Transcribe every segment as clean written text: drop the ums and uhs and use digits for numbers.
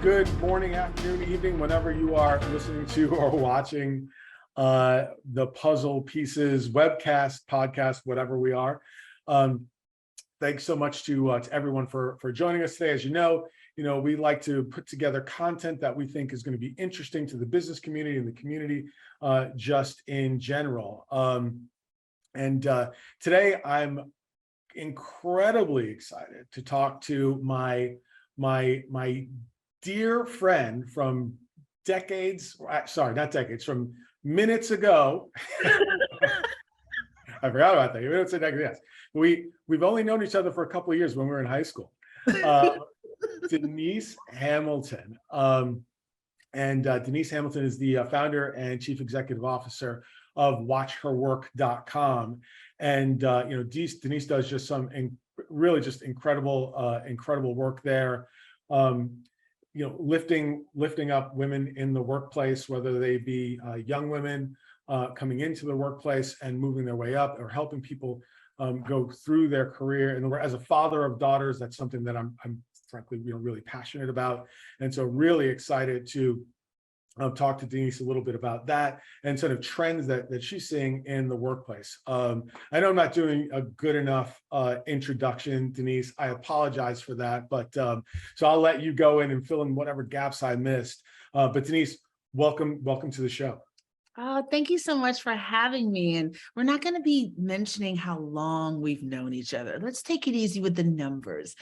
good morning, afternoon, evening, whenever you are listening to or watching the Puzzle Pieces webcast, podcast, whatever we are. Thanks so much to everyone for joining us today. As you know, we like to put together content that we think is going to be interesting to the business community and the community just in general. Today I'm incredibly excited to talk to my dear friend from decades, sorry, not decades, from minutes ago. I forgot about that. You don't say decades. Yes. We've only known each other for a couple of years when we were in high school. Denise Hamilton. Denise Hamilton is the founder and chief executive officer of watchherwork.com. And Denise does just some really just incredible work there. Lifting up women in the workplace, whether they be young women coming into the workplace and moving their way up, or helping people go through their career. And as a father of daughters, that's something that I'm frankly really passionate about. And so really excited to talk to Denise a little bit about that and sort of trends that she's seeing in the workplace. I know I'm not doing a good enough introduction, Denise. I apologize for that, but so I'll let you go in and fill in whatever gaps I missed. But Denise, welcome to the show. Oh, thank you so much for having me. And we're not going to be mentioning how long we've known each other. Let's take it easy with the numbers.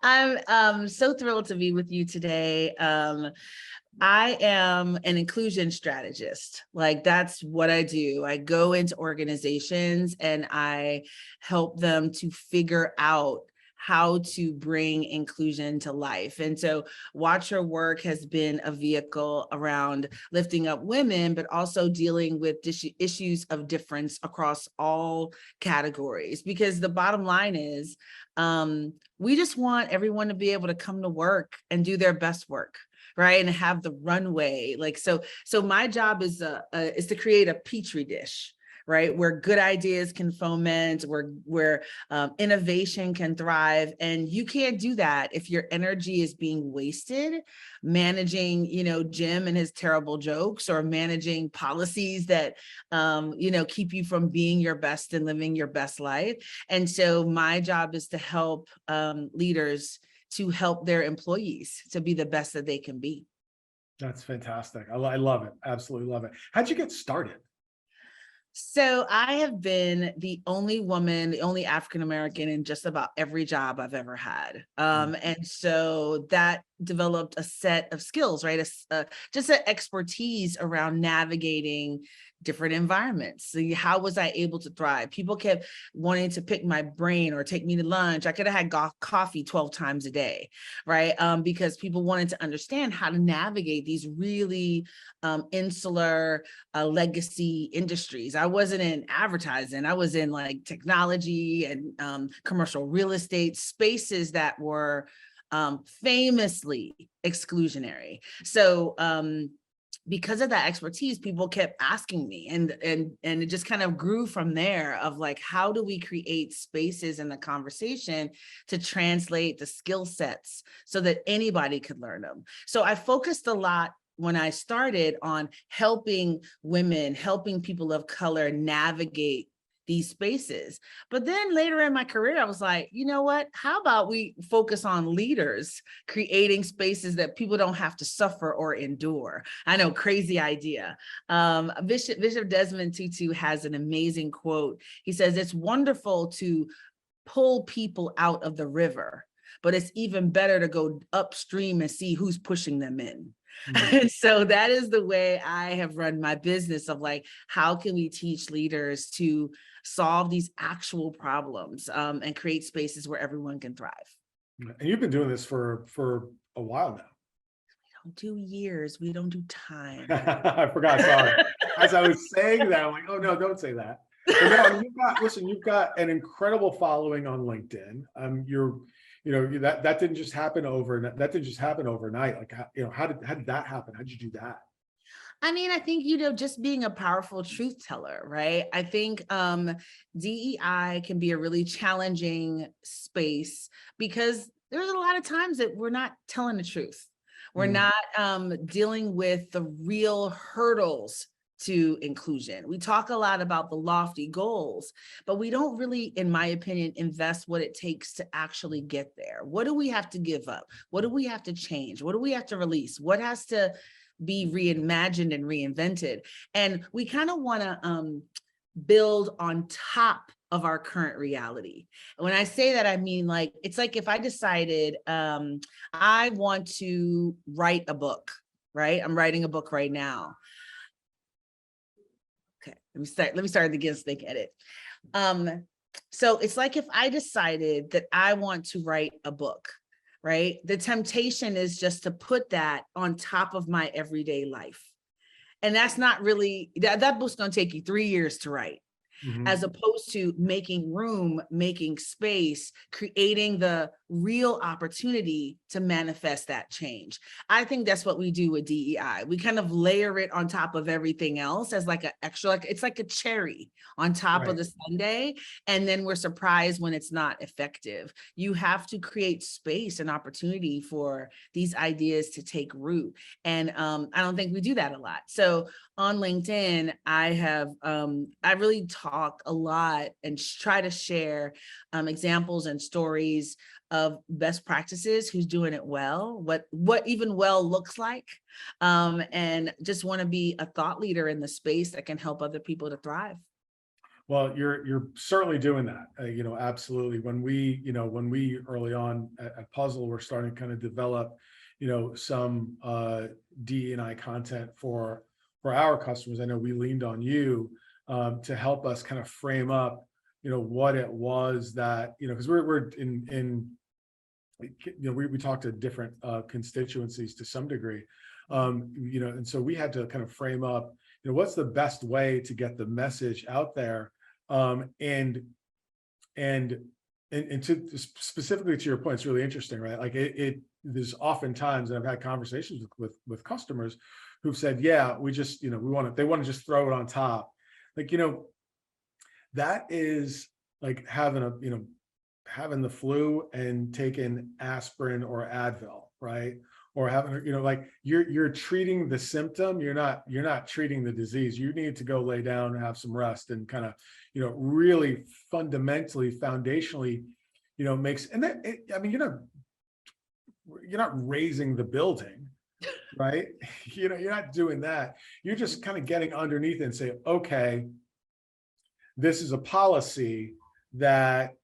I'm so thrilled to be with you today. I am an inclusion strategist. Like, that's what I do. I go into organizations and I help them to figure out how to bring inclusion to life. And so Watch Her Work has been a vehicle around lifting up women, but also dealing with issues of difference across all categories. Because the bottom line is, we just want everyone to be able to come to work and do their best work, right? And have the runway. So my job is to create a petri dish, right? Where good ideas can foment, where innovation can thrive. And you can't do that if your energy is being wasted managing, Jim and his terrible jokes, or managing policies that, keep you from being your best and living your best life. And so my job is to help leaders to help their employees to be the best that they can be. That's fantastic. I love it. Absolutely love it. How'd you get started? So I have been the only woman, the only African-American in just about every job I've ever had. And so that developed a set of skills, right? Just an expertise around navigating different environments. So how was I able to thrive? People kept wanting to pick my brain or take me to lunch. I could have had coffee 12 times a day, right? Because people wanted to understand how to navigate these really insular legacy industries. I wasn't in advertising. I was in like technology and commercial real estate spaces that were famously exclusionary. So because of that expertise, people kept asking me, and it just kind of grew from there of like, how do we create spaces in the conversation to translate the skill sets so that anybody could learn them? So I focused a lot when I started on helping women, helping people of color navigate these spaces. But then later in my career, I was like, you know what? How about we focus on leaders creating spaces that people don't have to suffer or endure? I know, crazy idea. Bishop Desmond Tutu has an amazing quote. He says, "It's wonderful to pull people out of the river, but it's even better to go upstream and see who's pushing them in." And so that is the way I have run my business of like, how can we teach leaders to solve these actual problems and create spaces where everyone can thrive. And you've been doing this for a while now. We don't do years, we don't do time. I forgot, sorry. As I was saying that, I'm like, oh no, don't say that. But no, you've got an incredible following on LinkedIn. That didn't just happen overnight. Like, how did that happen? How did you do that? I mean, I think, just being a powerful truth teller, right? I think DEI can be a really challenging space because there's a lot of times that we're not telling the truth. We're Mm. not dealing with the real hurdles to inclusion. We talk a lot about the lofty goals, but we don't really, in my opinion, invest what it takes to actually get there. What do we have to give up? What do we have to change? What do we have to release? What has to be reimagined and reinvented? And we kind of want to build on top of our current reality. And when I say that, I mean, like, it's like if I decided I want to write a book, right? I'm writing a book right now. Okay, let me start again so they get it. So it's like if I decided that I want to write a book, right? The temptation is just to put that on top of my everyday life. And that's not really, that book's going to take you 3 years to write. Mhm. As opposed to making room, making space, creating the real opportunity to manifest that change. I think that's what we do with DEI. We kind of layer it on top of everything else as like an extra, like it's like a cherry on top of Right. the sundae, and then we're surprised when it's not effective. You have to create space and opportunity for these ideas to take root. And I don't think we do that a lot. So on LinkedIn, I really talk a lot and try to share examples and stories of best practices, who's doing it well, what even well looks like, and just want to be a thought leader in the space that can help other people to thrive. Well, you're certainly doing that. Absolutely. When we early on at Puzzle were starting to kind of develop, some DE&I content for our customers. I know we leaned on you to help us kind of frame up, what it was that, because we're in we talk to different constituencies to some degree, and so we had to kind of frame up, what's the best way to get the message out there, and to specifically to your point, it's really interesting, right? Like there's oftentimes, and I've had conversations with customers who've said, yeah, we just, they want to just throw it on top. Like, that is like having the flu and taking aspirin or Advil, right? Or having, like you're treating the symptom, you're not treating the disease. You need to go lay down and have some rest and kind of, really fundamentally, foundationally, makes, and that, you're not raising the building, right? You're not doing that. You're just kind of getting underneath it and say, okay, this is a policy that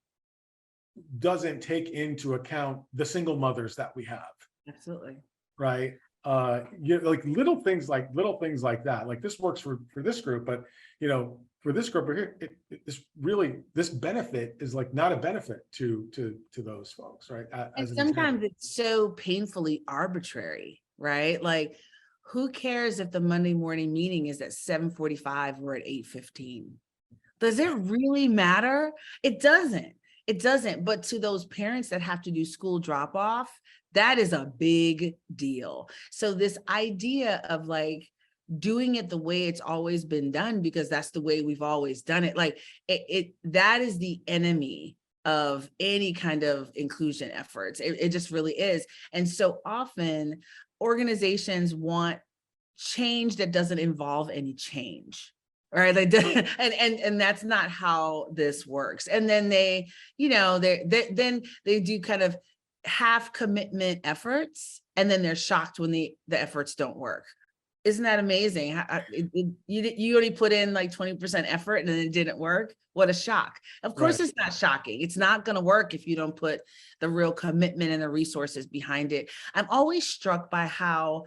doesn't take into account the single mothers that we have. Absolutely. Right. Like little things like that. Like this works for this group, but for this group here, this benefit is like not a benefit to those folks, right? And As an sometimes example. it's so painfully arbitrary, right? Like, who cares if the Monday morning meeting is at 7:45 or at 8:15? Does it really matter? It doesn't. It doesn't. But to those parents that have to do school drop off, that is a big deal. So this idea of like doing it the way it's always been done, because that's the way we've always done it, like that is the enemy of any kind of inclusion efforts. It just really is. And so often organizations want change that doesn't involve any change. Right. Like, and that's not how this works. And then they do kind of half commitment efforts, and then they're shocked when the efforts don't work. Isn't that amazing? You already put in like 20% effort and then it didn't work. What a shock. Of course, Right. it's not shocking. It's not going to work if you don't put the real commitment and the resources behind it. I'm always struck by how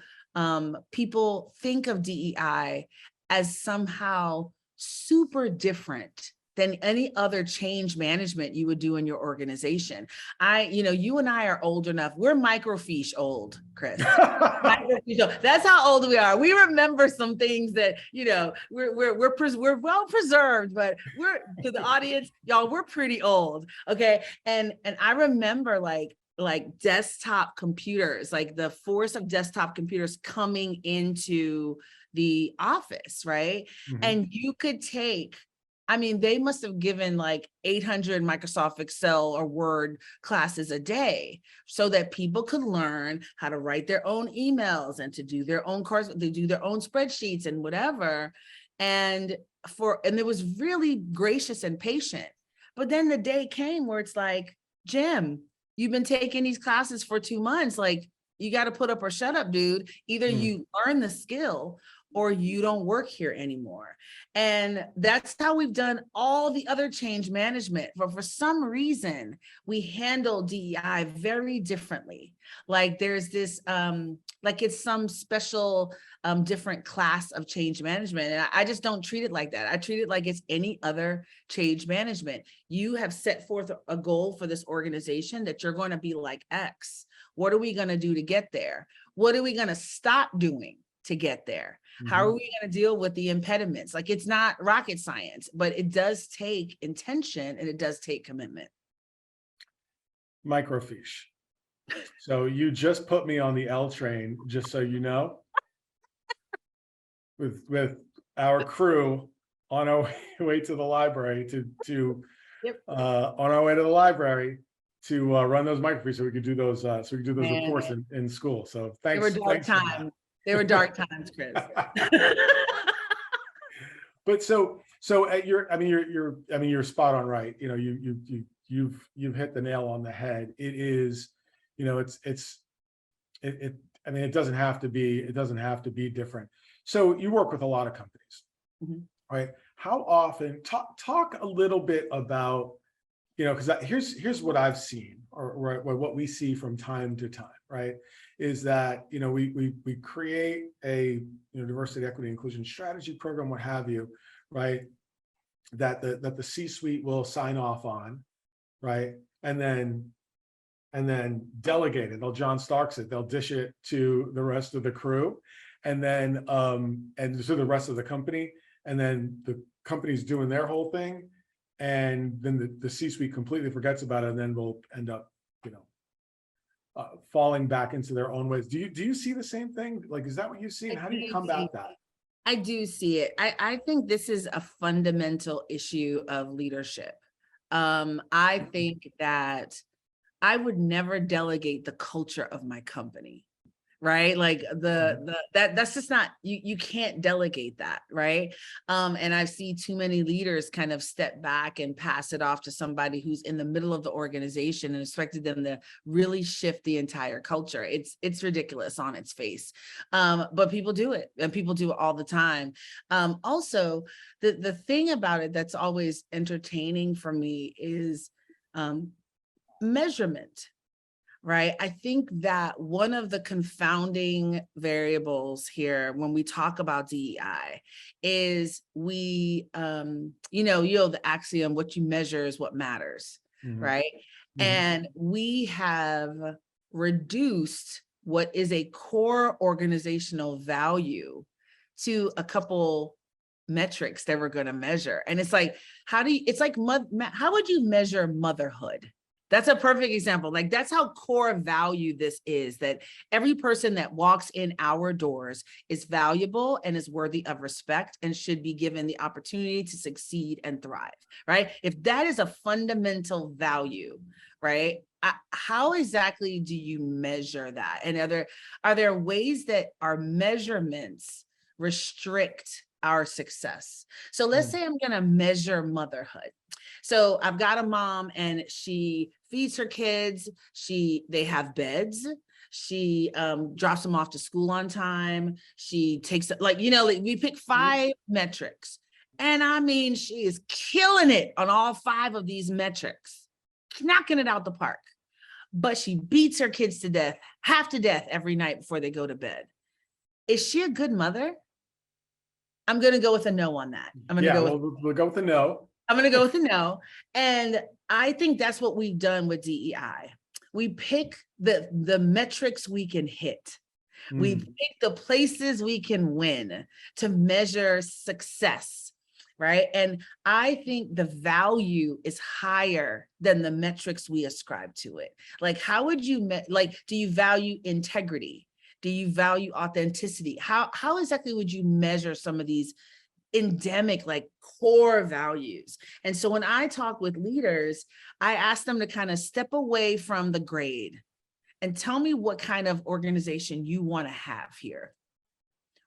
people think of DEI as somehow super different than any other change management you would do in your organization. You and I are old enough. We're microfiche old, Chris. That's how old we are. We remember some things that, we're well preserved, but we're, to the audience, y'all, we're pretty old. Okay. And I remember like desktop computers, like the force of desktop computers coming into the office, right? Mhm. And you could take I mean, they must have given like 800 Microsoft Excel or Word classes a day so that people could learn how to write their own emails and to do their own course, they do their own spreadsheets and whatever. And it was really gracious and patient. But then the day came where it's like, Jim, you've been taking these classes for 2 months. Like, you got to put up or shut up, dude. Either you learn the skill or you don't work here anymore. And that's how we've done all the other change management. But for some reason, we handle DEI very differently. Like there's this, like it's some special different class of change management. And I just don't treat it like that. I treat it like it's any other change management. You have set forth a goal for this organization that you're going to be like X. What are we going to do to get there? What are we going to stop doing to get there? How are we going to deal with the impediments? Like, it's not rocket science, but it does take intention and it does take commitment. Microfiche. So you just put me on the L train, just so you know, with our crew on our way to the library on our way to the library to run those microfiches so we could do those reports in school. So thanks. They were dark times. They were dark times, Chris. But so you're spot on, right? You know, you've hit the nail on the head. It is, you know, it doesn't have to be different. So you work with a lot of companies, right? How often talk a little bit about, you know, because here's what I've seen, or what we see from time to time, right? Is that, you know, we create a, you know, diversity, equity, inclusion strategy program, what have you, right? That the C-suite will sign off on, right? And then delegate it. They'll John Starks it. They'll dish it to the rest of the crew, and then and to the rest of the company, and then the company's doing their whole thing, and then the C-suite completely forgets about it, and then we'll end up, you know, falling back into their own ways. Do you see the same thing? Like, is that what you see? And how do you combat that? I do see it. I think this is a fundamental issue of leadership. I think that I would never delegate the culture of my company, right? Like that's just not, you can't delegate that, right? And I see too many leaders kind of step back and pass it off to somebody who's in the middle of the organization and expected them to really shift the entire culture. It's ridiculous on its face. But people do it, and people do it all the time. Also, the thing about it that's always entertaining for me is measurement. Right. I think that one of the confounding variables here when we talk about DEI is we, you know, the axiom, what you measure is what matters. Right. And we have reduced what is a core organizational value to a couple metrics that we're going to measure. And it's like, how would you measure motherhood? That's a perfect example. Like, that's how core value this is, that every person that walks in our doors is valuable and is worthy of respect and should be given the opportunity to succeed and thrive, right? If that is a fundamental value, right? How exactly do you measure that? And are there ways that our measurements restrict our success? So let's say I'm going to measure motherhood. So I've got a mom and she feeds her kids. They have beds. She drops them off to school on time. She takes, like, you know, like we pick 5 metrics. And I mean, she is killing it on all 5 of these metrics, knocking it out the park. But she beats her kids to death, half to death every night before they go to bed. Is she a good mother? I'm going to go with a no on that. We'll go with a no. I'm going to go with a no. And I think that's what we've done with DEI. We pick the metrics we can hit. We pick the places we can win to measure success, right? And I think the value is higher than the metrics we ascribe to it. Like, how would you, do you value integrity? Do you value authenticity? How exactly would you measure some of these endemic, like core values. And so when I talk with leaders, I ask them to kind of step away from the grade and tell me what kind of organization you want to have here.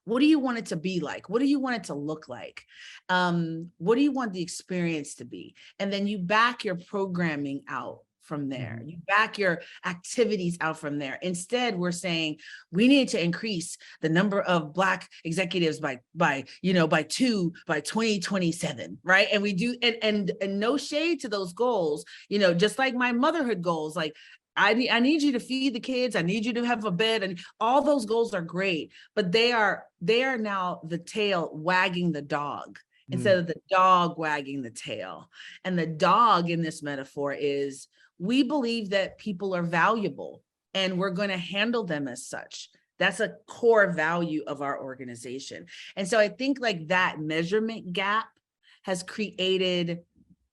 What do you want it to be like? What do you want it to look like? What do you want the experience to be? And then you back your programming out from there. You back your activities out from there. Instead, we're saying we need to increase the number of Black executives by 2027, right? And we do, and no shade to those goals, just like my motherhood goals, like I need you to feed the kids. I need you to have a bed, and all those goals are great, but they are now the tail wagging the dog instead of the dog wagging the tail. And the dog in this metaphor is, we believe that people are valuable and we're going to handle them as such. That's a core value of our organization. And so I think like that measurement gap has created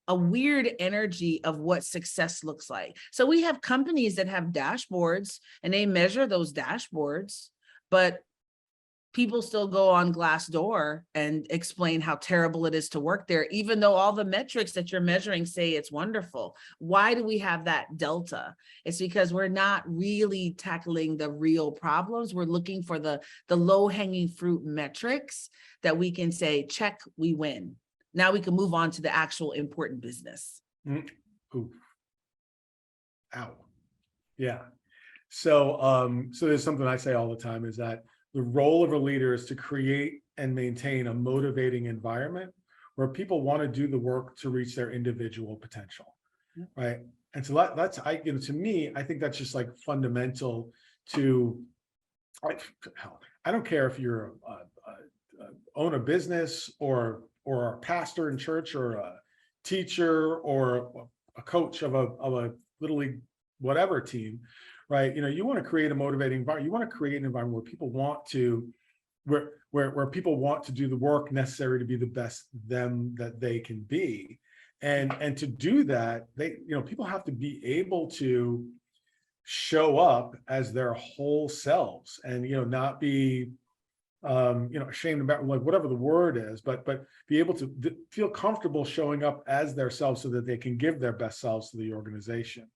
a weird energy of what success looks like. So we have companies that have dashboards and they measure those dashboards, but people still go on Glassdoor and explain how terrible it is to work there, even though all the metrics that you're measuring say it's wonderful. Why do we have that delta? It's because we're not really tackling the real problems. We're looking for the low-hanging fruit metrics that we can say, check, we win. Now we can move on to the actual important business. Ooh. Ow. Yeah. So there's something I say all the time, is that the role of a leader is to create and maintain a motivating environment where people want to do the work to reach their individual potential, right? And so to me, I think that's just like fundamental to, I don't care if you're own a business or a pastor in church or a teacher or a coach of a little league whatever team, right? You want to create a motivating environment. You want to create an environment where people want to, where people want to do the work necessary to be the best them that they can be. And to do that, people have to be able to show up as their whole selves and, not be, ashamed about, like, whatever the word is, but be able to feel comfortable showing up as their selves so that they can give their best selves to the organization.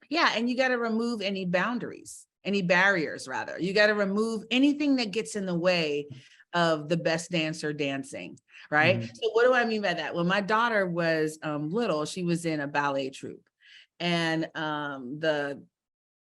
Yeah, and you got to remove any boundaries, any barriers, rather. You got to remove anything that gets in the way of the best dancer dancing, right? So what do I mean by that? When my daughter was little, she was in a ballet troupe, and the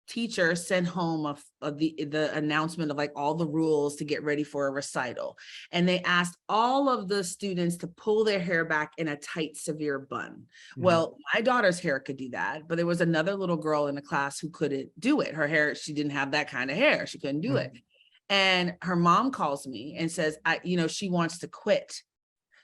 teacher sent home the announcement of like all the rules to get ready for a recital. And they asked all of the students to pull their hair back in a tight, severe bun. Well, my daughter's hair could do that, but there was another little girl in the class who couldn't do it. Her hair, she didn't have that kind of hair. She couldn't do it. And her mom calls me and says, she wants to quit.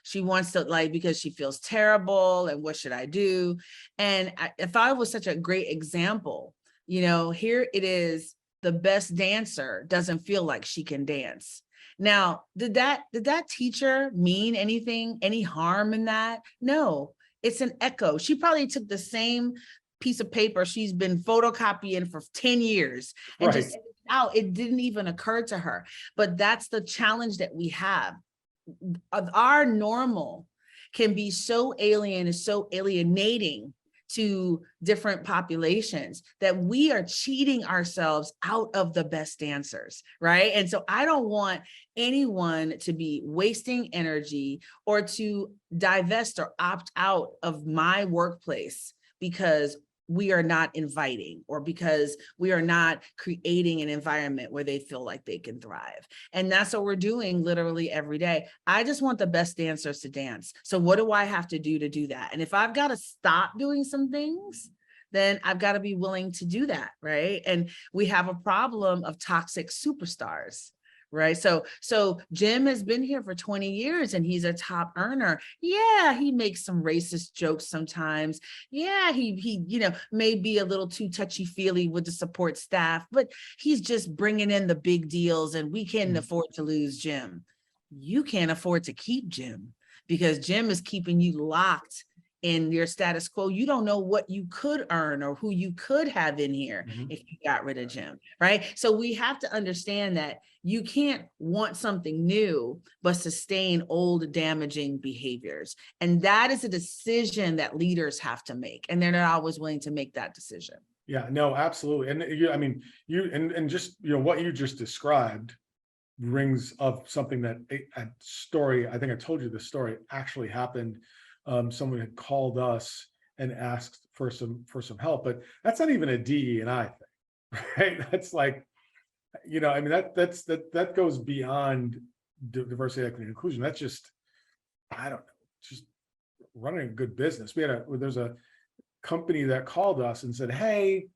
She wants to, because she feels terrible and what should I do? And I thought it was such a great example. Here it is, the best dancer doesn't feel like she can dance. Now, did that teacher mean anything, any harm in that? No, it's an echo. She probably took the same piece of paper she's been photocopying for 10 years and just out. It didn't even occur to her. But that's the challenge that we have. Our normal can be so alien, is so alienating to different populations that we are cheating ourselves out of the best dancers, right? And so I don't want anyone to be wasting energy or to divest or opt out of my workplace because we are not inviting or because we are not creating an environment where they feel like they can thrive. And that's what we're doing literally every day. I just want the best dancers to dance. So what do I have to do that? And if I've got to stop doing some things, then I've got to be willing to do that, right? And we have a problem of toxic superstars. Right. So Jim has been here for 20 years and he's a top earner. Yeah, he makes some racist jokes sometimes. Yeah, he may be a little too touchy-feely with the support staff, but he's just bringing in the big deals and we can't afford to lose Jim. You can't afford to keep Jim because Jim is keeping you locked in your status quo, you don't know what you could earn or who you could have in here Mhm. if you got rid of Jim, right? So we have to understand that you can't want something new, but sustain old damaging behaviors. And that is a decision that leaders have to make. And they're not always willing to make that decision. Yeah, no, absolutely. And you, I mean, you, and just, what you just described brings up something that a story, I think I told you the story actually happened. Someone had called us and asked for some help, but that's not even a DE&I thing, right? That's like, I mean, that goes beyond diversity, equity, and inclusion. That's just, I don't know, just running a good business. There's a company that called us and said, hey,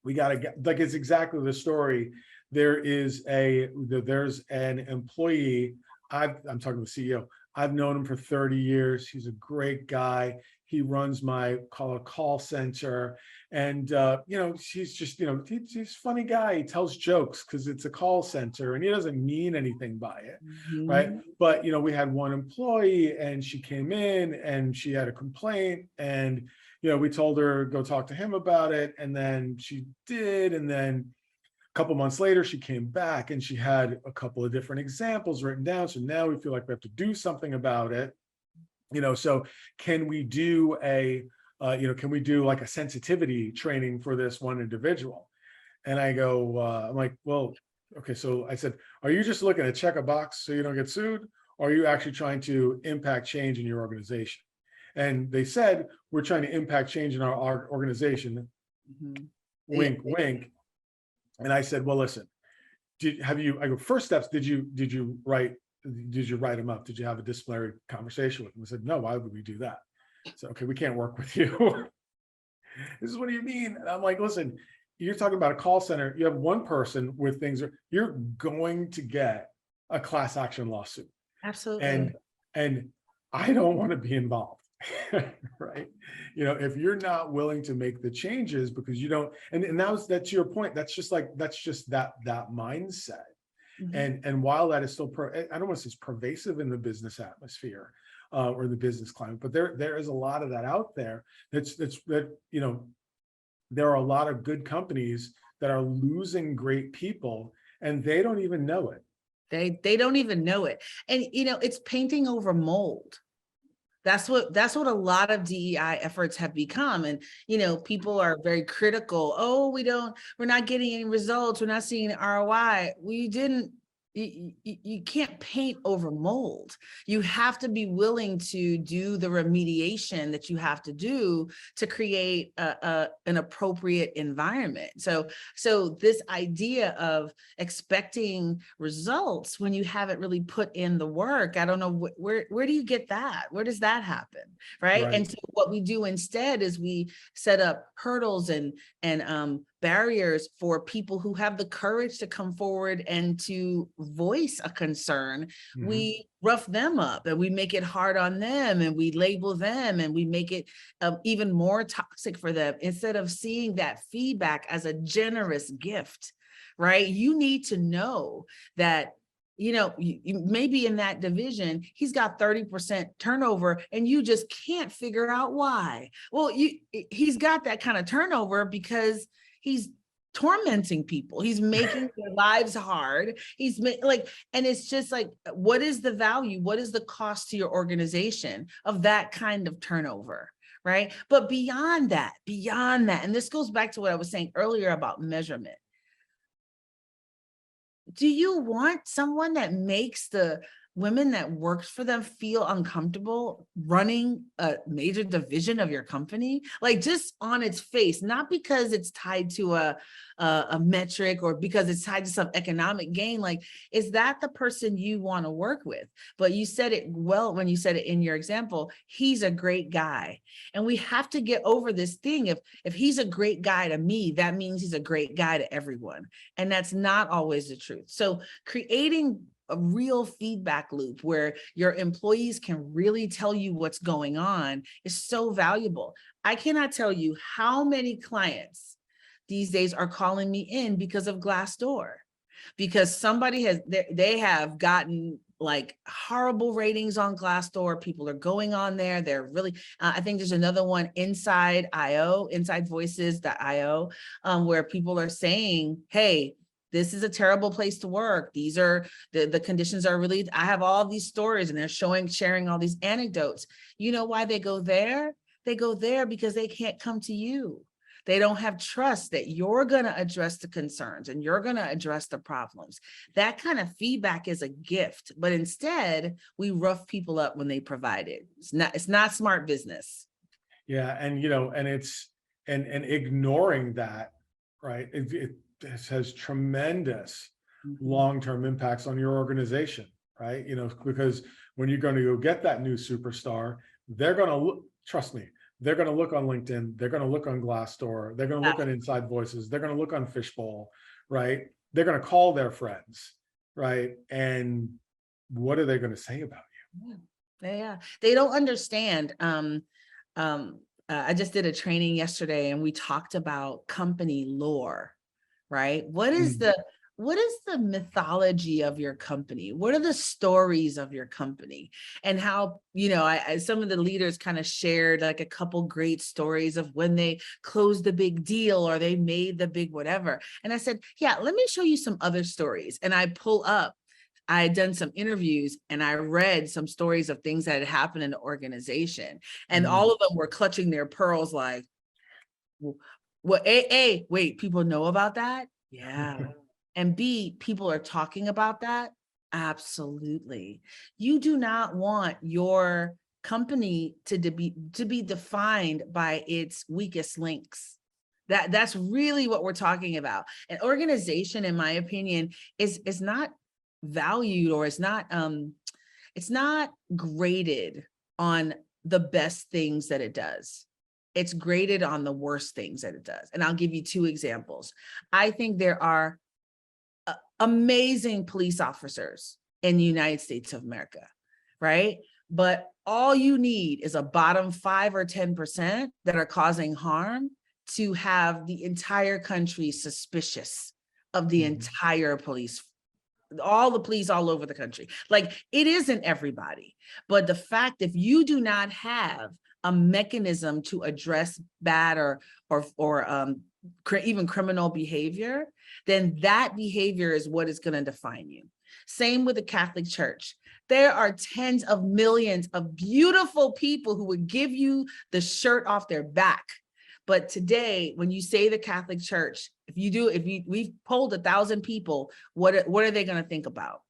we got to get, like, it's exactly the story. There's an employee, I'm talking to the CEO, I've known him for 30 years. He's a great guy. He runs my call center. And, he's just, he's a funny guy. He tells jokes because it's a call center and he doesn't mean anything by it. Right. But, we had one employee and she came in and she had a complaint and, we told her, go talk to him about it. And then she did. And then a couple months later, she came back and she had a couple of different examples written down. So now we feel like we have to do something about it. So can we do like a sensitivity training for this one individual? And I go, I'm like, well, okay. So I said, are you just looking to check a box so you don't get sued? Or are you actually trying to impact change in your organization? And they said, we're trying to impact change in our organization. Wink, wink. And I said, well, listen, I go, first steps, did you write them up? Did you have a disciplinary conversation with them? I said, no, why would we do that? So, okay, we can't work with you. This is, what do you mean? And I'm like, listen, you're talking about a call center. You have one person with things, you're going to get a class action lawsuit. Absolutely. And I don't want to be involved. Right. If you're not willing to make the changes because you don't, and that's to your point, that's just that mindset. And while that is still, I don't want to say it's pervasive in the business atmosphere or the business climate, but there is a lot of that out there. There are a lot of good companies that are losing great people and they don't even know it. They don't even know it. And, it's painting over mold. That's what a lot of DEI efforts have become. And, people are very critical. Oh, we're not getting any results. We're not seeing ROI. You can't paint over mold. You have to be willing to do the remediation that you have to do to create an appropriate environment. So this idea of expecting results when you haven't really put in the work, I don't know where do you get that? Where does that happen? Right. And so what we do instead is we set up hurdles and barriers for people who have the courage to come forward and to voice a concern. We rough them up and we make it hard on them and we label them and we make it even more toxic for them instead of seeing that feedback as a generous gift, right? You need to know that maybe in that division, he's got 30% turnover and you just can't figure out why. Well, he's got that kind of turnover because he's tormenting people. He's making their lives hard. And it's just like, what is the value? What is the cost to your organization of that kind of turnover? Right. But beyond that, and this goes back to what I was saying earlier about measurement. Do you want someone that makes the women that works for them feel uncomfortable running a major division of your company? Like, just on its face, not because it's tied to a metric or because it's tied to some economic gain. Like, is that the person you want to work with? But you said it well when you said it in your example. He's a great guy, and we have to get over this thing. If he's a great guy to me, that means he's a great guy to everyone, and that's not always the truth. So creating a real feedback loop where your employees can really tell you what's going on is so valuable. I cannot tell you how many clients these days are calling me in because of Glassdoor, because somebody they have gotten like horrible ratings on Glassdoor. People are going on there. They're really, I think there's another one, Inside Voices.io, where people are saying, hey, this is a terrible place to work. These are the conditions are really, I have all these stories, and they're sharing all these anecdotes. You know why they go there? They go there because they can't come to you. They don't have trust that you're going to address the concerns and you're going to address the problems. That kind of feedback is a gift, but instead we rough people up when they provide it. It's not smart business. Yeah. And, and ignoring that, right? It has tremendous long-term impacts on your organization, right? Because when you're going to go get that new superstar, they're going to look, trust me, they're going to look on LinkedIn. They're going to look on Glassdoor. They're going to look on Inside Voices. They're going to look on Fishbowl, right? They're going to call their friends, right? And what are they going to say about you? Yeah, they don't understand. I just did a training yesterday, and we talked about company lore, right? What is the mythology of your company? What are the stories of your company? And how, some of the leaders kind of shared like a couple great stories of when they closed the big deal or they made the big whatever. And I said, yeah, let me show you some other stories. And I had done some interviews and I read some stories of things that had happened in the organization. And all of them were clutching their pearls like, well, A, wait, people know about that? Yeah. And B, people are talking about that? Absolutely. You do not want your company to be defined by its weakest links. That's really what we're talking about. An organization, in my opinion, is not valued, or it's not graded on the best things that it does. It's graded on the worst things that it does. And I'll give you two examples. I think there are amazing police officers in the United States of America, right? But all you need is a bottom 5 or 10% that are causing harm to have the entire country suspicious of the entire police, all the police all over the country. Like, it isn't everybody, but the fact, if you do not have a mechanism to address bad or even criminal behavior, then that behavior is what is going to define you. Same with the Catholic Church. There are tens of millions of beautiful people who would give you the shirt off their back. But today, when you say the Catholic Church, we've polled 1,000 people, what are they going to think about?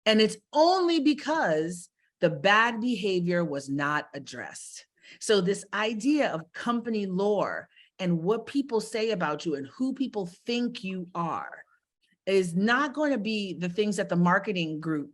And it's only because the bad behavior was not addressed. So this idea of company lore and what people say about you and who people think you are is not going to be the things that the marketing group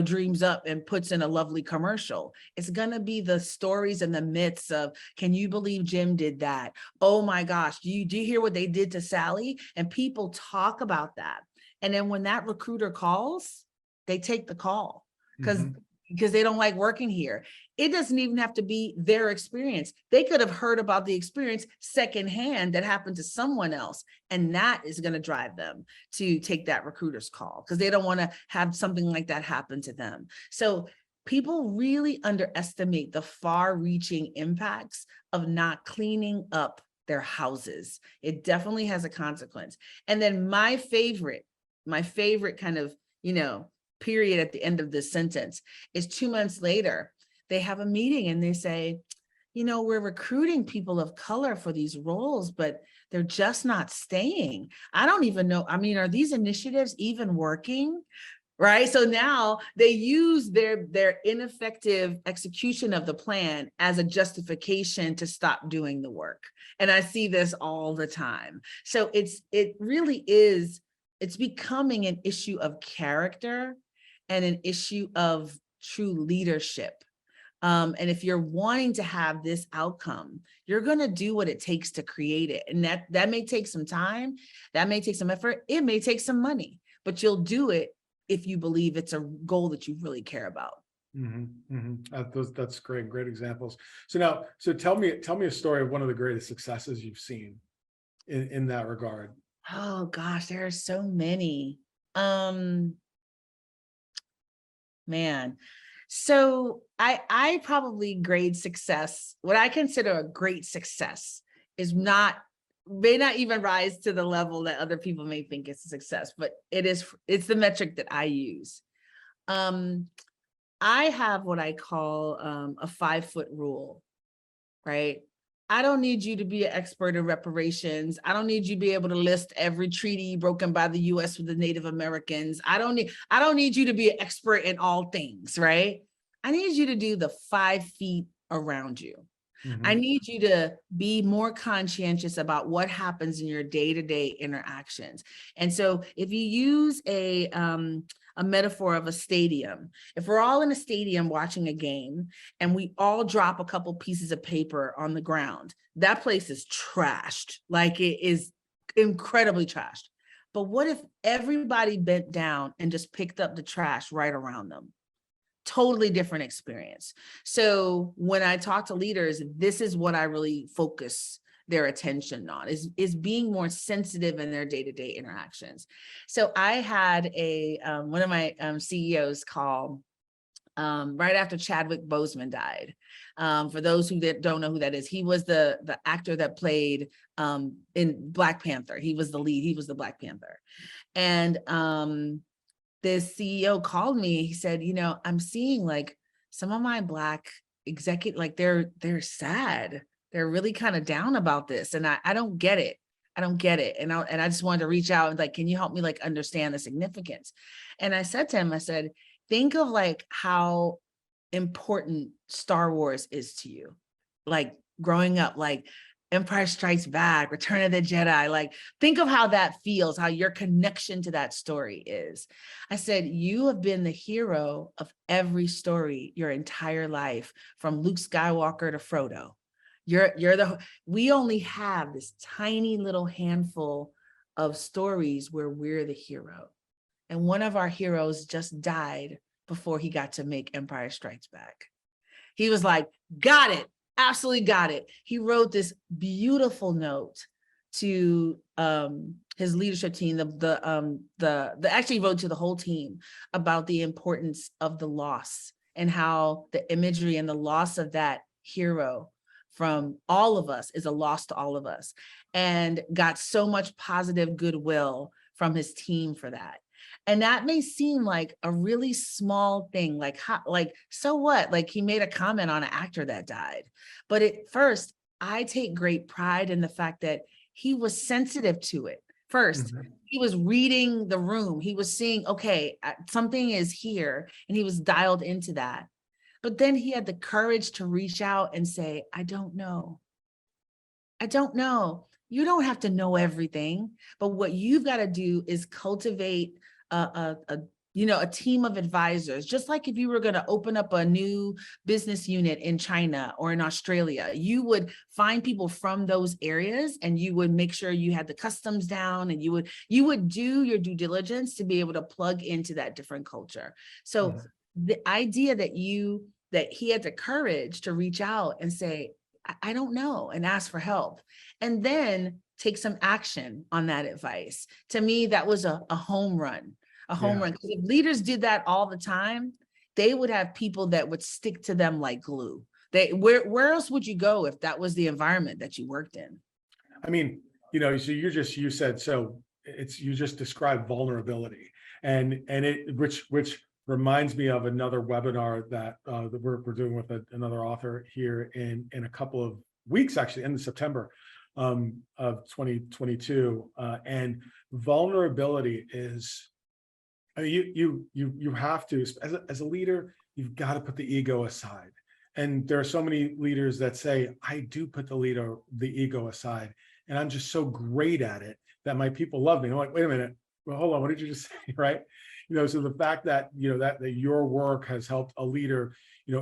dreams up and puts in a lovely commercial. It's going to be the stories and the myths of, can you believe Jim did that? Oh my gosh, do you hear what they did to Sally? And people talk about that. And then when that recruiter calls, they take the call because they don't like working here. It doesn't even have to be their experience. They could have heard about the experience secondhand that happened to someone else. And that is going to drive them to take that recruiter's call because they don't want to have something like that happen to them. So people really underestimate the far-reaching impacts of not cleaning up their houses. It definitely has a consequence. And then my favorite kind of, period at the end of this sentence is 2 months later, they have a meeting and they say, we're recruiting people of color for these roles, but they're just not staying. I don't even know. I mean, are these initiatives even working? Right. So now they use their ineffective execution of the plan as a justification to stop doing the work. And I see this all the time. So it really is, it's becoming an issue of character and an issue of true leadership. And if you're wanting to have this outcome, you're going to do what it takes to create it. And that may take some time, that may take some effort, it may take some money, but you'll do it if you believe it's a goal that you really care about. That's great examples. So tell me a story of one of the greatest successes you've seen in that regard. Oh gosh, there are so many. Man. So I probably grade success. What I consider a great success is may not even rise to the level that other people may think it's a success, but it's the metric that I use. I have what I call a 5-foot rule, right? I don't need you to be an expert in reparations. I don't need you to be able to list every treaty broken by the US with the Native Americans. I don't need you to be an expert in all things, right? I need you to do the 5 feet around you. I need you to be more conscientious about what happens in your day-to-day interactions. And so if you use a metaphor of a stadium, if we're all in a stadium watching a game and we all drop a couple pieces of paper on the ground, that place is trashed. Like, it is incredibly trashed. But what if everybody bent down and just picked up the trash right around them? Totally different experience. So when I talk to leaders, this is what I really focus their attention on, is being more sensitive in their day-to-day interactions. So I had one of my CEOs call right after Chadwick Boseman died. For those who don't know who that is, he was the actor that played in Black Panther. He was the lead. He was the Black Panther. And this CEO called me. He said, I'm seeing like some of my Black executive, like they're sad. They're really kind of down about this. And I don't get it. I don't get it. And I just wanted to reach out and like, can you help me like understand the significance? And I said to him, I said, think of like how important Star Wars is to you. Like growing up, like Empire Strikes Back, Return of the Jedi, like think of how that feels, how your connection to that story is. I said, you have been the hero of every story your entire life, from Luke Skywalker to Frodo. We only have this tiny little handful of stories where we're the hero. And one of our heroes just died before he got to make Empire Strikes Back. He was like, got it. Absolutely got it. He wrote this beautiful note to his leadership team, actually wrote to the whole team about the importance of the loss and how the imagery and the loss of that hero from all of us is a loss to all of us, and got so much positive goodwill from his team for that. And that may seem like a really small thing, like so what? Like, he made a comment on an actor that died. But at first, I take great pride in the fact that he was sensitive to it. First, he was reading the room. He was seeing, okay, something is here, and he was dialed into that. But then he had the courage to reach out and say, I don't know. I don't know. You don't have to know everything, but what you've got to do is cultivate a team of advisors. Just like if you were going to open up a new business unit in China or in Australia, you would find people from those areas and you would make sure you had the customs down, and you would do your due diligence to be able to plug into that different culture. So the idea that he had the courage to reach out and say, I don't know, and ask for help, and then take some action on that advice. To me, that was a home run, run. Because if leaders did that all the time, they would have people that would stick to them like glue. Where else would you go if that was the environment that you worked in? I mean, so you just described vulnerability, and which reminds me of another webinar that we're doing with another author here in a couple of weeks, actually, end of September of 2022. And vulnerability is, I mean, you have to, as a leader, you've got to put the ego aside. And there are so many leaders that say, I do put the ego aside, and I'm just so great at it that my people love me. I'm like, wait a minute, well, hold on, what did you just say, right? So the fact that, that your work has helped a leader,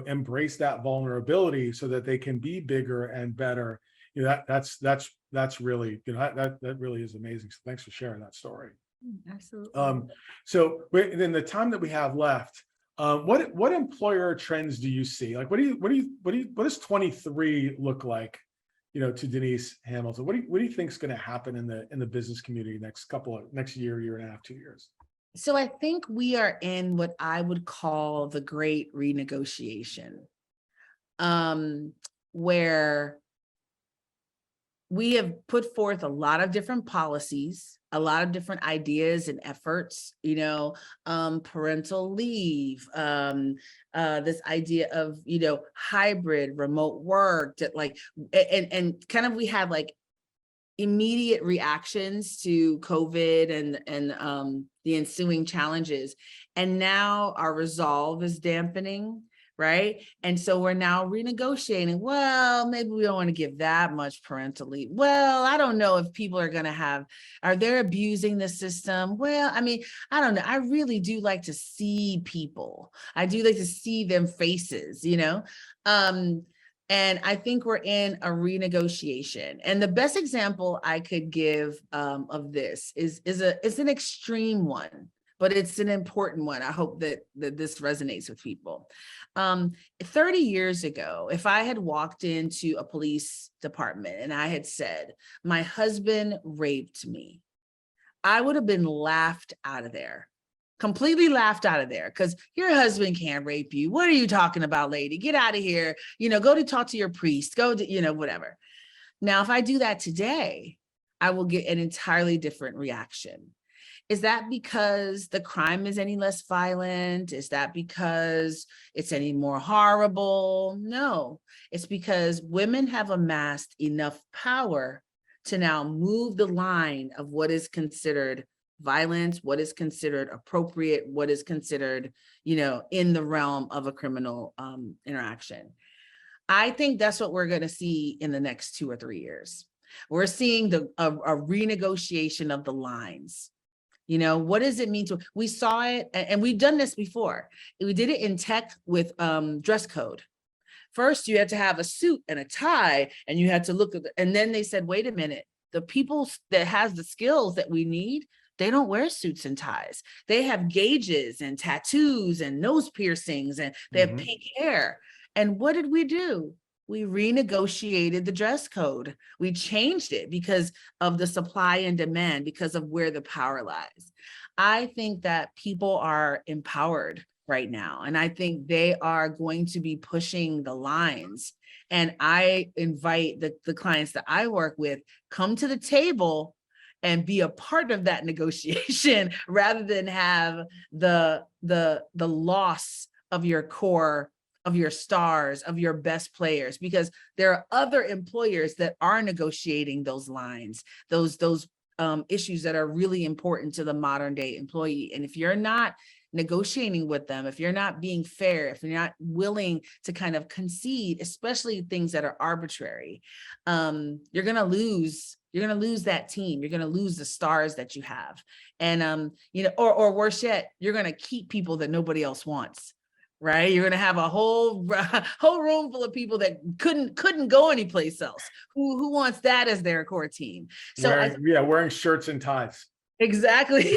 embrace that vulnerability so that they can be bigger and better, that's really, that really is amazing. So thanks for sharing that story. Absolutely. So in the time that we have left, what employer trends do you see? Like, what does 23 look like, to Denise Hamilton? What do you think is going to happen in the business community next year and a half, 2 years? So I think we are in what I would call the great renegotiation, um, where we have put forth a lot of different policies, a lot of different ideas and efforts, parental leave, this idea of, hybrid remote work, that like, and kind of we had like immediate reactions to COVID and the ensuing challenges. And now our resolve is dampening, right? And so we're now renegotiating. Well, maybe we don't want to give that much parental leave. Well, I don't know if people are they abusing the system? Well, I mean, I don't know. I really do like to see people. I do like to see them faces, and I think we're in a renegotiation. And the best example I could give of this is an extreme one, but it's an important one. I hope that this resonates with people. 30 years ago, if I had walked into a police department and I had said, my husband raped me, I would have been laughed out of there. Completely laughed out of there, because your husband can't rape you. What are you talking about, lady? Get out of here. Go to talk to your priest. Go to, whatever. Now, if I do that today, I will get an entirely different reaction. Is that because the crime is any less violent? Is that because it's any more horrible? No, it's because women have amassed enough power to now move the line of what is considered violence, what is considered appropriate, what is considered, in the realm of a criminal interaction. I think that's what we're going to see in the next 2 or 3 years. We're seeing a renegotiation of the lines. What does it mean we saw it, and we've done this before. We did it in tech with dress code. First, you had to have a suit and a tie, and you had to look at and then they said, wait a minute, the people that has the skills that we need, they don't wear suits and ties. They have gauges and tattoos and nose piercings, and they have pink hair. And what did we do? We renegotiated the dress code. We changed it because of the supply and demand, because of where the power lies. I think that people are empowered right now, and I think they are going to be pushing the lines. And I invite the clients that I work with, come to the table and be a part of that negotiation rather than have the loss of your core, of your stars, of your best players, because there are other employers that are negotiating those lines, those issues that are really important to the modern day employee. And if you're not negotiating with them, if you're not being fair, if you're not willing to kind of concede, especially things that are arbitrary, you're going to lose. You're going to lose that team. You're going to lose the stars that you have. And, or worse yet, you're going to keep people that nobody else wants. Right? You're going to have a whole room full of people that couldn't go anyplace else. Who wants that as their core team? So wearing shirts and ties. Exactly.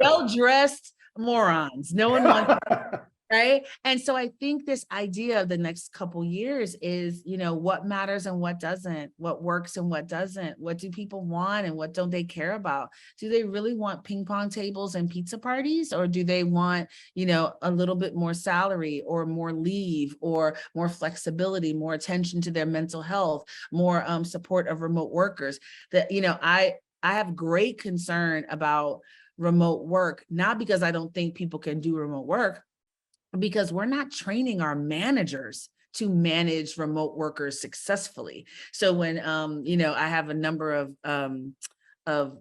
Well-dressed morons. No one wants right? And so I think this idea of the next couple years is, what matters and what doesn't, what works and what doesn't, what do people want and what don't they care about? Do they really want ping pong tables and pizza parties, or do they want, a little bit more salary or more leave or more flexibility, more attention to their mental health, more support of remote workers? That, I have great concern about remote work, not because I don't think people can do remote work, because we're not training our managers to manage remote workers successfully. So when, I have a number of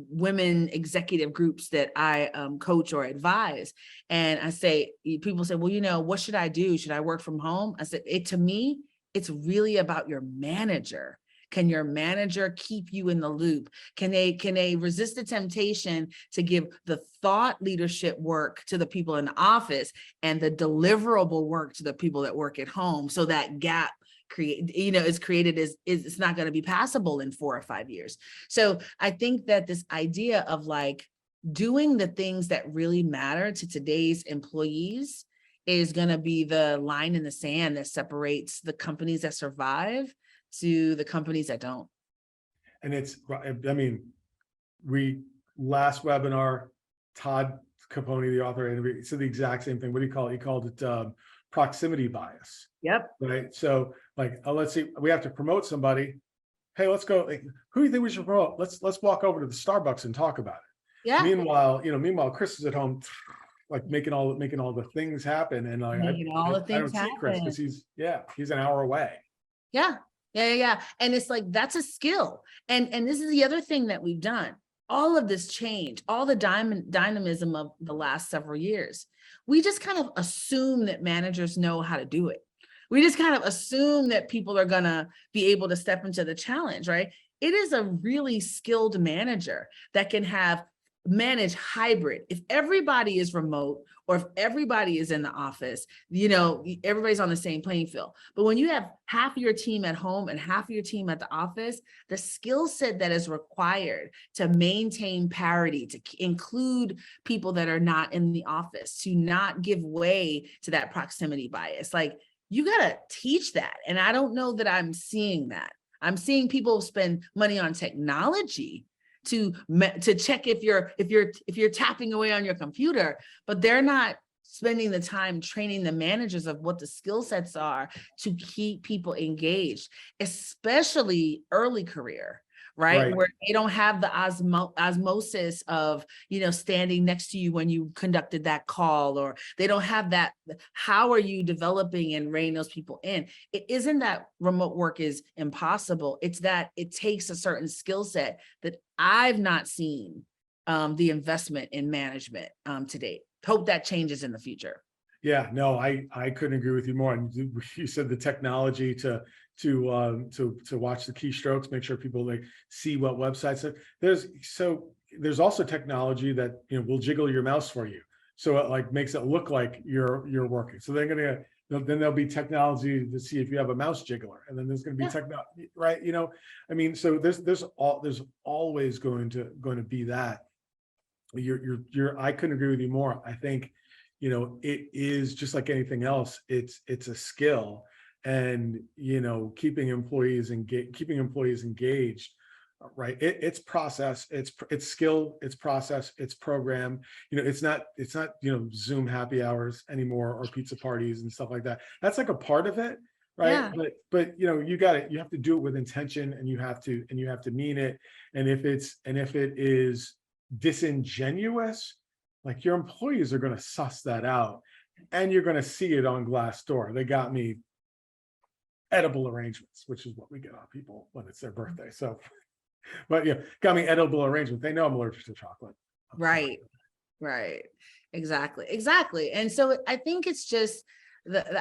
women executive groups that I coach or advise, and I say, people say, well, what should I do? Should I work from home? I said, to me, it's really about your manager. Can your manager keep you in the loop? Can they resist the temptation to give the thought leadership work to the people in the office and the deliverable work to the people that work at home? So that gap is created is it's not going to be passable in 4 or 5 years. So I think that this idea of like doing the things that really matter to today's employees is going to be the line in the sand that separates the companies that survive to the companies that don't. And last webinar, Todd Capone, the author, and said the exact same thing. What do you call it? He called it proximity bias, Yep. right? So like, let's see, we have to promote somebody. Hey, let's go. Like, who do you think we should promote? Let's walk over to the Starbucks and talk about it. Yeah. Meanwhile, Chris is at home, like making all the things happen. And like, Making all the I things don't see Chris happen. because he's an hour away. Yeah. Yeah. And it's like, that's a skill. And this is the other thing that we've done. All of this change, all the dynamism of the last several years, we just kind of assume that managers know how to do it. We just kind of assume that people are going to be able to step into the challenge, right? It is a really skilled manager that can manage hybrid. If everybody is remote or if everybody is in the office, everybody's on the same playing field. But when you have half of your team at home and half of your team at the office, the skill set that is required to maintain parity, to include people that are not in the office, to not give way to that proximity bias, like you got to teach that. And I don't know that I'm seeing that. I'm seeing people spend money on technology to check if you're tapping away on your computer, but they're not spending the time training the managers of what the skill sets are to keep people engaged, especially early career, right? Where they don't have the osmosis of, standing next to you when you conducted that call, or they don't have that. How are you developing and reining those people in? It isn't that remote work is impossible. It's that it takes a certain skill set that I've not seen the investment in management to date. Hope that changes in the future. Yeah, no, I couldn't agree with you more. And you said the technology to watch the keystrokes, make sure people like see what websites are. There's also technology that will jiggle your mouse for you, so it like makes it look like you're working. So then there'll be technology to see if you have a mouse jiggler, and then there's going to be technology, right? I mean, so there's always going to be that. I couldn't agree with you more. I think it is just like anything else. It's a skill, and keeping employees engaged, right? It's process, it's skill, it's process, it's program. It's not Zoom happy hours anymore, or pizza parties and stuff like that. That's like a part of it, right? Yeah. But you have to do it with intention, and you have to mean it. And if it is disingenuous, like, your employees are going to suss that out, and you're going to see it on Glassdoor. They got me edible arrangements, which is what we get on people when it's their birthday. So, but got me edible arrangements. They know I'm allergic to chocolate. Right. Exactly. And so I think it's just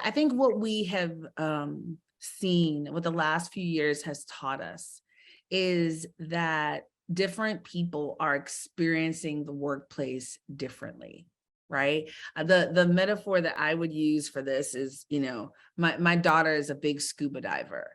I think what we have seen, what the last few years has taught us, is that different people are experiencing the workplace differently, right? The metaphor that I would use for this is, my daughter is a big scuba diver.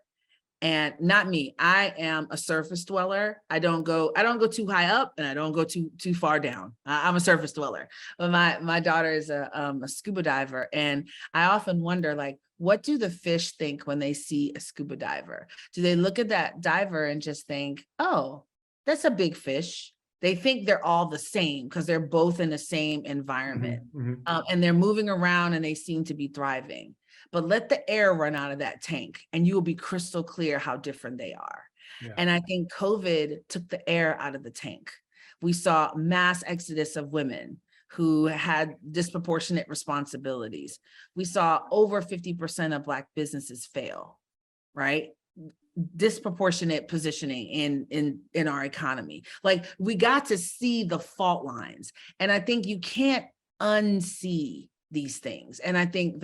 And not me. I am a surface dweller. I don't go too high up, and I don't go too far down. I'm a surface dweller. But my daughter is a scuba diver, and I often wonder, like, what do the fish think when they see a scuba diver? Do they look at that diver and just think, oh, that's a big fish? They think they're all the same because they're both in the same environment, and they're moving around and they seem to be thriving. But let the air run out of that tank and you will be crystal clear how different they are. Yeah. And I think COVID took the air out of the tank. We saw mass exodus of women who had disproportionate responsibilities. We saw over 50% of Black businesses fail, right? Disproportionate positioning in our economy. Like, we got to see the fault lines. And I think you can't unsee these things. And I think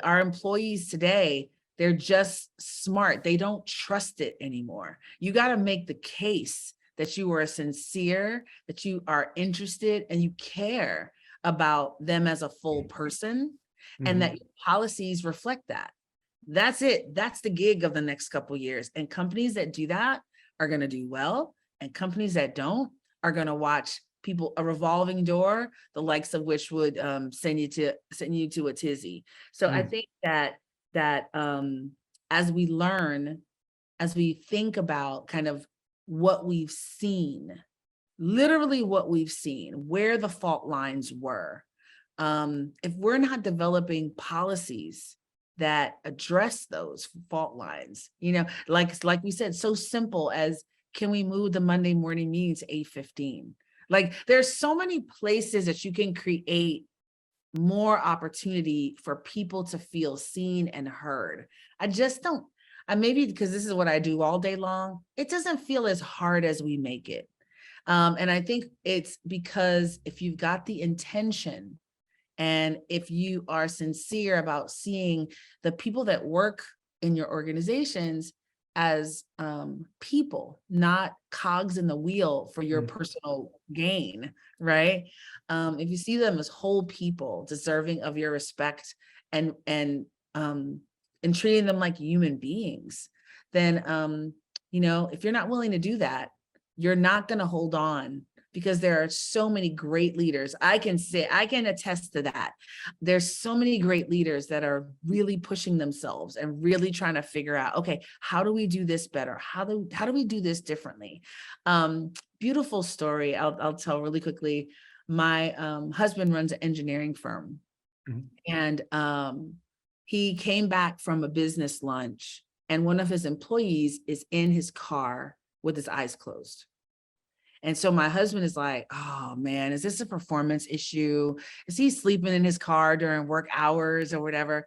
our employees today, they're just smart. They don't trust it anymore. You got to make the case that you are sincere, that you are interested, and you care about them as a full person, and that your policies reflect that. That's it. That's the gig of the next couple of years. And companies that do that are going to do well. And companies that don't are going to watch a revolving door, the likes of which would send you to a tizzy. So I think that as we learn, as we think about kind of what we've seen, literally what we've seen, where the fault lines were. If we're not developing policies that address those fault lines, like we said, so simple as, can we move the Monday morning meeting to 8:15? Like, there's so many places that you can create more opportunity for people to feel seen and heard. Maybe because this is what I do all day long, it doesn't feel as hard as we make it. And I think it's because if you've got the intention, and if you are sincere about seeing the people that work in your organizations as people, not cogs in the wheel for your personal gain, right? If you see them as whole people deserving of your respect and treating them like human beings, then if you're not willing to do that, you're not going to hold on, because there are so many great leaders. I can attest to that. There's so many great leaders that are really pushing themselves and really trying to figure out, okay, how do we do this better? How do we do this differently? Beautiful story. I'll tell really quickly. My husband runs an engineering firm, and he came back from a business lunch, and one of his employees is in his car with his eyes closed. And so my husband is like, oh man, is this a performance issue? Is he sleeping in his car during work hours or whatever?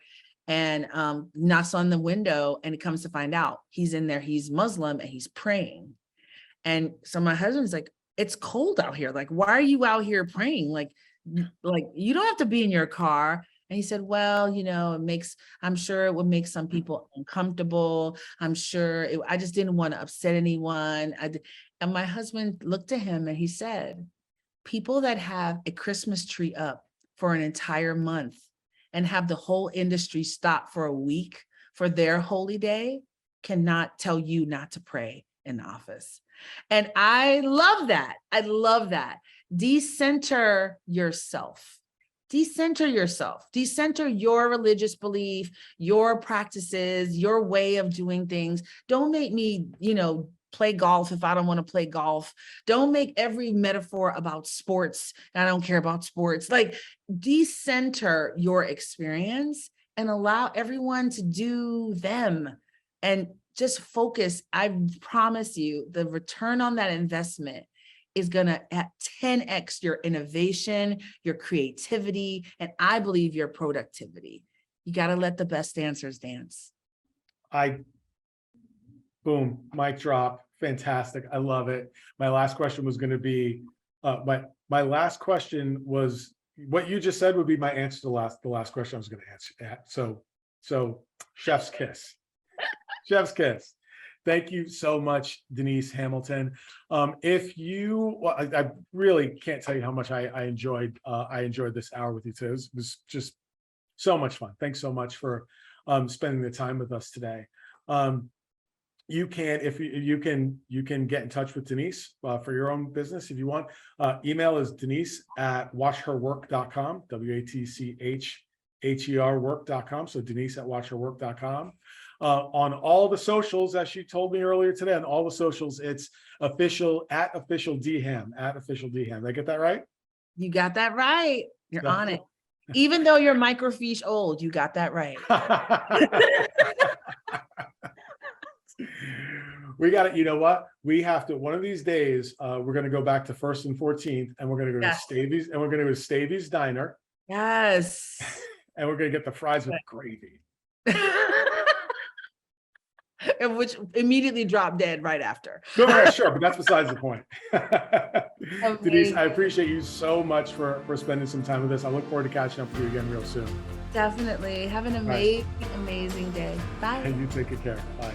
And knocks on the window, and it comes to find out he's in there, he's Muslim, and he's praying. And so my husband's like, it's cold out here. Like, why are you out here praying? Like you don't have to be in your car. And he said, well, I'm sure it would make some people uncomfortable. I'm sure I just didn't want to upset anyone. And my husband looked at him and he said, people that have a Christmas tree up for an entire month and have the whole industry stop for a week for their holy day cannot tell you not to pray in the office. And I love that. I love that. Decenter yourself. Decenter yourself. Decenter your religious belief, your practices, your way of doing things. Don't make me, play golf if I don't want to play golf. Don't make every metaphor about sports. I don't care about sports. Like, decenter your experience and allow everyone to do them, and just focus. I promise you, the return on that investment is going to 10x your innovation, your creativity, and I believe your productivity. You got to let the best dancers dance. Boom, mic drop. Fantastic. I love it. My last question was going to be, my last question was, what you just said would be my answer to the last question I was going to answer. So chef's kiss. Chef's kiss. Thank you so much, Denise Hamilton. I really can't tell you how much I enjoyed this hour with you today. It was just so much fun. Thanks so much for spending the time with us today. You can get in touch with Denise for your own business if you want. Email is denise@watchherwork.com, WATCHHER work.com. So denise@watchherwork.com. On all the socials, as she told me earlier today, on all the socials, it's official @officialdham. Did I get that right? You got that right. You're on it. Even though you're microfiche old, you got that right. We got it. You know what? We have to, one of these days, we're going to go back to 1st and 14th, and we're going to go to Stavy's, and we're going to go to Stavy's Diner. Yes. And we're going to get the fries with gravy. And which immediately dropped dead right after. Sure, but that's besides the point. Denise, I appreciate you so much for spending some time with us. I look forward to catching up with you again real soon. Definitely. Have an amazing day. Bye. And you take good care. Bye.